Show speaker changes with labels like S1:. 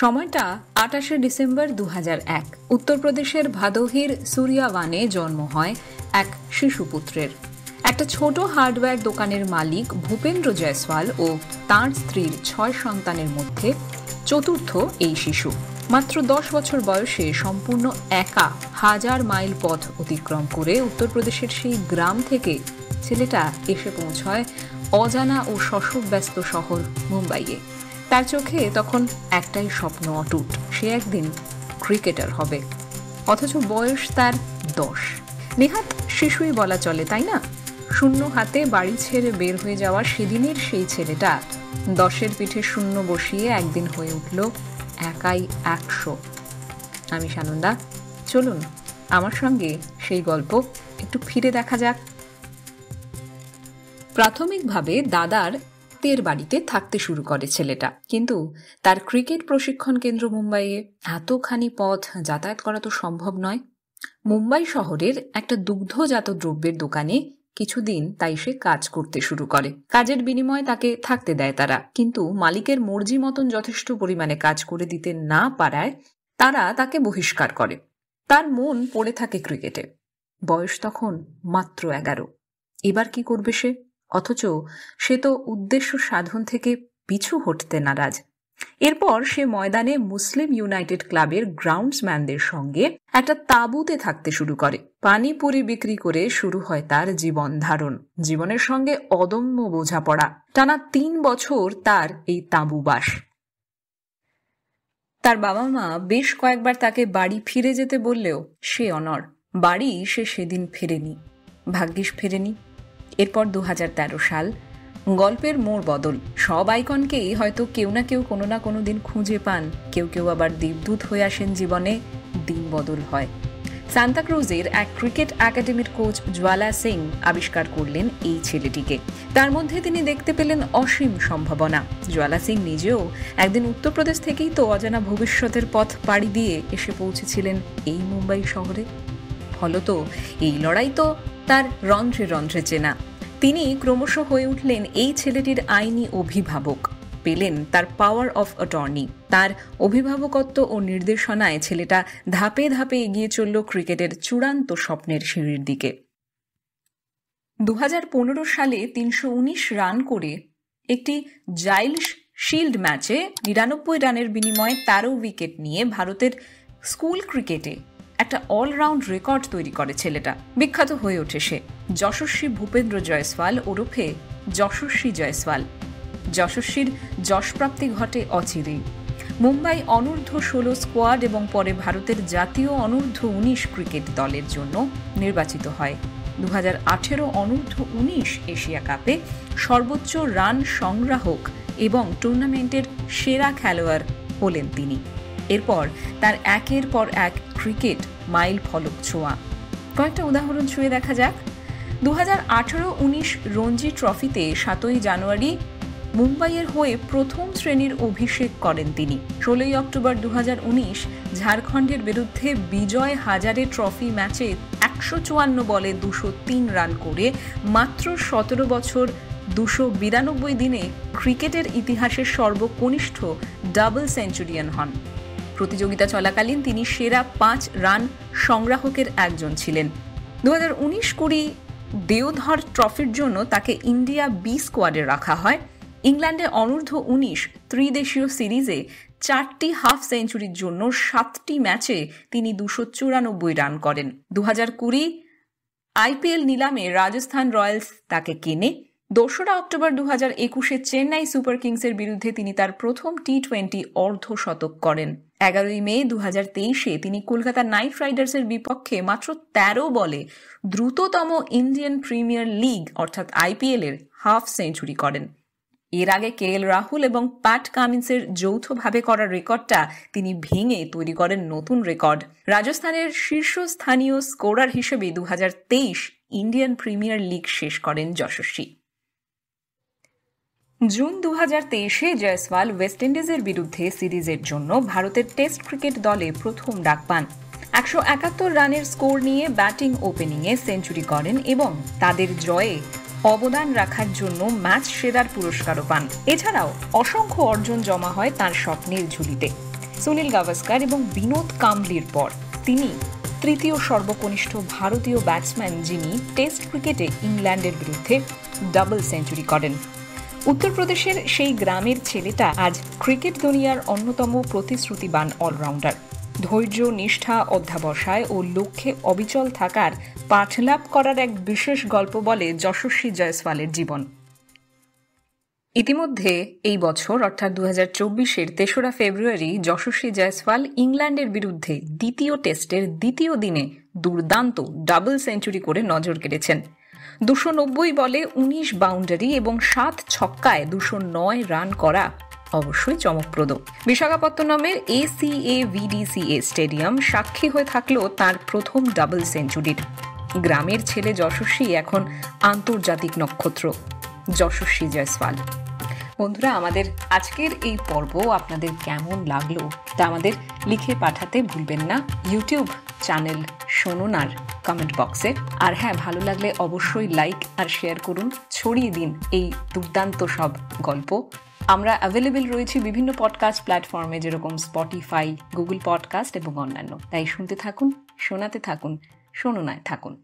S1: সময়টা 28শে ডিসেম্বর 2001। উত্তরপ্রদেশের ভাদোহীর সুরিয়াওয়ানে জন্ম হয় এক শিশুপুত্রের। একটা ছোট হার্ডওয়্যার দোকানের মালিক ভূপেন্দ্র জয়সওয়াল ও তাঁর স্ত্রীর 6 সন্তানের মধ্যে চতুর্থ এই শিশু। মাত্র 10 বছর বয়সে সম্পূর্ণ একা 1000 মাইল পথ অতিক্রম করে উত্তরপ্রদেশের সেই গ্রাম থেকে ছেলেটা এসে পৌঁছয় অজানা ও শশব্যস্ত শহর মুম্বাইয়ে। তার চোখে তখন একটাই স্বপ্ন অটুট, সে একদিন ক্রিকেটার হবে। অথচ বয়স তার 10। নেহাত শিশুই বলা চলে, তাই না? শূন্য হাতে বাড়ি ছেড়ে বের হয়ে যাওয়া সেদিনের সেই ছেলেটা 10-এর পিঠে শূন্য বসিয়ে একদিন হয়ে উঠল একাই 100। আমি সানন্দা, চলুন আমার সঙ্গে সেই গল্প একটু ফিরে দেখা যাক। প্রাথমিকভাবে দাদার বাড়িতে থাকতে শুরু করে ছেলেটা, কিন্তু তার ক্রিকেট প্রশিক্ষণ কেন্দ্র মুম্বাইয়ে, এতখানি পথ যাতায়াত করা তো সম্ভব নয়। মুম্বাই শহরের একটা দুগ্ধজাত দ্রব্যের দোকানে কিছুদিন তাই সে কাজ করতে শুরু করে। কাজের বিনিময়ে তাকে থাকতে দেয় তারা, কিন্তু মালিকের মর্জি মতন যথেষ্ট পরিমাণে কাজ করে দিতে না পারায় তারা তাকে বহিষ্কার করে। তার মন পড়ে থাকে ক্রিকেটে। বয়স তখন মাত্র 11। এবার কি করবে সে? অথচ সে তো উদ্দেশ্য সাধন থেকে পিছু হটতে নারাজ। এরপর সে ময়দানে মুসলিম ইউনাইটেড ক্লাবের গ্রাউন্ডসম্যানদের সঙ্গে একটা তাঁবুতে থাকতে শুরু করে। পানিপুরি বিক্রি করে শুরু হয় তার জীবন ধারণ। জীবনের সঙ্গে অদম্য বোঝাপড়া। টানা 3 বছর তার এই তাঁবুবাস। তার বাবা মা বেশ কয়েকবার তাকে বাড়ি ফিরে যেতে বললেও সে অনড়। বাড়ি সে সেদিন ফেরেনি, ভাগ্যিস ফেরেনি। এরপর 2013 সাল, গল্পের মোড় বদল। সব আইকনকেই হয়তো কেউ না কেউ কোনো না কোনো দিন খুঁজে পান, কেউ কেউ আবার দেবদূত হয়ে আসেন জীবনে। দিন বদল হয়। সান্তাক্রুজের এক ক্রিকেট একাডেমির কোচ জ্বালা সিং আবিষ্কার করলেন এই ছেলেটিকে। তার মধ্যে তিনি দেখতে পেলেন অসীম সম্ভাবনা। জ্বালা সিং নিজেও একদিন উত্তরপ্রদেশ থেকেই তো অজানা ভবিষ্যতের পথ পাড়ি দিয়ে এসে পৌঁছেছিলেন এই মুম্বাই শহরে। ফলত এই লড়াই তো তার রন্ধ্রে রন্ধ্রে চেনা। তিনি ক্রমশ হয়ে উঠলেন এই ছেলেটির আইনি অভিভাবক, পেলেন তার পাওয়ার অফ অ্যাটর্নি। তার অভিভাবকত্ব ও নির্দেশনায় ছেলেটা ধাপে ধাপে এগিয়ে চলল ক্রিকেটের চূড়ান্ত স্বপ্নের সিঁড়ির দিকে। 2015 সালে 319 রান করে একটি জাইলস শিল্ড ম্যাচে 99 রানের বিনিময়ে 13 উইকেট নিয়ে ভারতের স্কুল ক্রিকেটে একটা অলরাউন্ড রেকর্ড তৈরি করে ছেলেটা। বিখ্যাত হয়ে ওঠে সে যশস্বী ভূপেন্দ্র জয়সওয়াল ওরফে যশস্বী জয়সওয়াল। যশস্বীর যশপ্রাপ্তি ঘটে অচিরেই। মুম্বাই অনূর্ধ্ব 16 স্কোয়াড এবং পরে ভারতের জাতীয় অনূর্ধ্ব 19 ক্রিকেট দলের জন্য নির্বাচিত হয়। 2018 অনূর্ধ্ব 19 এশিয়া কাপে সর্বোচ্চ রান সংগ্রাহক এবং টুর্নামেন্টের সেরা খেলোয়াড় হলেন তিনি। এরপর তার একের পর এক ক্রিকেট মাইল ফলক ছোঁয়া। কয়েকটা উদাহরণ ছুঁয়ে দেখা যাক। 2018-19 রঞ্জি ট্রফিতে 7 জানুয়ারি মুম্বাইয়ের হয়ে প্রথম শ্রেণীর অভিষেক করেন তিনি। 16 অক্টোবর 2019 ঝাড়খণ্ডের বিরুদ্ধে বিজয় হাজারে ট্রফি ম্যাচে 154 বলে 203 রান করে মাত্র 17 বছর 292 দিনে ক্রিকেটের ইতিহাসের সর্বকনিষ্ঠ ডাবল সেঞ্চুরিয়ান হন। প্রতিযোগিতা চলাকালীন তিনি সেরা 5 রান সংগ্রাহকের একজন ছিলেন। 2019-20 দেওধর ট্রফির জন্য তাকে ইন্ডিয়া বি স্কোয়াডে রাখা হয়। ইংল্যান্ডে অনূর্ধ্ব 19 ত্রিদেশীয় সিরিজে 4টি হাফ সেঞ্চুরির জন্য 7টি ম্যাচে তিনি 294 রান করেন। 2020 আইপিএল নিলামে রাজস্থান রয়্যালস তাকে কেনে। 2রা অক্টোবর 2021 চেন্নাই সুপার কিংসের বিরুদ্ধে তিনি তার প্রথম টি20 অর্ধশতক করেন। 11 মে 2023 তিনি কলকাতা নাইট রাইডার্সের বিপক্ষে মাত্র 13 বলে দ্রুততম ইন্ডিয়ান প্রিমিয়ার লিগ অর্থাৎ আইপিএল এর হাফ সেঞ্চুরি করেন। এর আগে কেএল রাহুল এবং প্যাট কামিন্সের যৌথভাবে করা রেকর্ডটা তিনি ভেঙে তৈরি করেন নতুন রেকর্ড। রাজস্থানের শীর্ষস্থানীয় স্কোরার হিসেবে 2023 ইন্ডিয়ান প্রিমিয়ার লিগ শেষ করেন যশস্বী। জুন 2023 জয়সওয়াল ওয়েস্ট ইন্ডিজের বিরুদ্ধে সিরিজের জন্য ভারতের টেস্ট ক্রিকেট দলে প্রথম ডাক পান। 171 রানের স্কোর নিয়ে ব্যাটিং ওপেনিংয়ে সেঞ্চুরি করেন এবং তাদের জয়ে অবদান রাখার জন্য ম্যাচ সেরার পুরস্কারও পান। এছাড়াও অসংখ্য অর্জন জমা হয় তার স্বপ্নের ঝুলিতে। সুনীল গাভাস্কার এবং বিনোদ কাম্বলির পর তিনি তৃতীয় সর্বকনিষ্ঠ ভারতীয় ব্যাটসম্যান যিনি টেস্ট ক্রিকেটে ইংল্যান্ডের বিরুদ্ধে ডাবল সেঞ্চুরি করেন। উত্তরপ্রদেশের সেই গ্রামের ছেলেটা আজ ক্রিকেট দুনিয়ার অন্যতম প্রতিশ্রুতিবান অলরাউন্ডার। ধৈর্য, নিষ্ঠা, অধ্যাবসায় ও লক্ষ্যে অবিচল থাকার পাঠলাভ করার এক বিশেষ গল্প বলে যশস্বী জয়সওয়ালের জীবন। ইতিমধ্যে এই বছর অর্থাৎ 2024-এর 3রা ফেব্রুয়ারি যশস্বী জয়সওয়াল ইংল্যান্ডের বিরুদ্ধে দ্বিতীয় টেস্টের দ্বিতীয় দিনে দুর্দান্ত ডাবল সেঞ্চুরি করে নজর কেড়েছেন। 290 বলে 19 বাউন্ডারি এবং 7 ছক্কায় 209 রান করা অবশ্যই চমকপ্রদ। বিশাখাপত্তনমের ACAVDCA স্টেডিয়াম সাক্ষী হয়ে থাকলো তার প্রথম ডাবল সেঞ্চুরির। গ্রামের ছেলে যশস্বী এখন আন্তর্জাতিক নক্ষত্র, যশস্বী জয়সওয়াল। বন্ধুরা, আমাদের আজকের এই পর্ব আপনাদের কেমন লাগলো তা আমাদের লিখে পাঠাতে ভুলবেন না ইউটিউব চ্যানেল শোনোনার কমেন্ট বক্সে। আর হ্যাঁ, ভালো লাগলে অবশ্যই লাইক আর শেয়ার করুন, ছড়িয়ে দিন এই দুর্দান্ত সব গল্প। আমরা অ্যাভেলেবেল রয়েছি বিভিন্ন পডকাস্ট প্ল্যাটফর্মে, যেরকম স্পটিফাই, গুগল পডকাস্ট এবং অন্যান্য। তাই শুনতে থাকুন, শোনাতে থাকুন, শোনোনায় থাকুন।